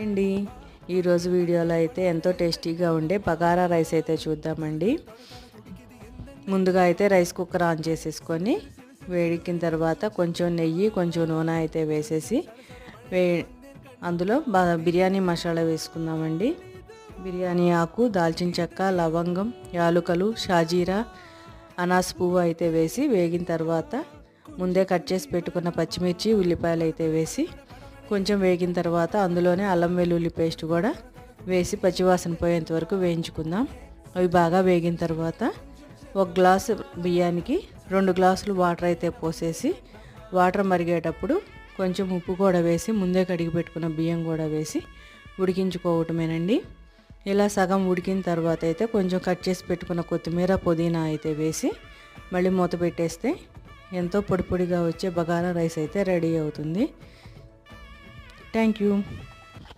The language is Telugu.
అండి ఈరోజు వీడియోలో అయితే ఎంతో టేస్టీగా ఉండే బగారా రైస్ అయితే చూద్దామండి. ముందుగా అయితే రైస్ కుక్కర్ ఆన్ చేసేసుకొని వేడెక్కిన తర్వాత కొంచెం నెయ్యి కొంచెం నూనె అయితే వేసేసి అందులో బిర్యానీ మసాలా వేసుకుందామండి. బిర్యానీ ఆకు, దాల్చిన చెక్క, లవంగం, యాలుకలు, షాజీరా, అనాస్ పువ్వు అయితే వేసి వేగిన తర్వాత ముందే కట్ చేసి పెట్టుకున్న పచ్చిమిర్చి, ఉల్లిపాయలు అయితే వేసి కొంచెం వేగిన తర్వాత అందులోనే అల్లం వెల్లుల్లి పేస్ట్ కూడా వేసి పచ్చివాసన పోయేంత వరకు వేయించుకుందాం. అవి బాగా వేగిన తర్వాత ఒక గ్లాసు బియ్యానికి 2 గ్లాసులు వాటర్ అయితే పోసేసి వాటర్ మరిగేటప్పుడు కొంచెం ఉప్పు కూడా వేసి ముందే కడిగి పెట్టుకున్న బియ్యం కూడా వేసి ఉడికించుకోవటమేనండి. ఇలా సగం ఉడికిన తర్వాత అయితే కొంచెం కట్ చేసి పెట్టుకున్న కొత్తిమీర, పుదీనా అయితే వేసి మళ్ళీ మూత పెట్టేస్తే ఎంతో పొడి పొడిగా వచ్చే బగారా రైస్ అయితే రెడీ అవుతుంది. Thank you.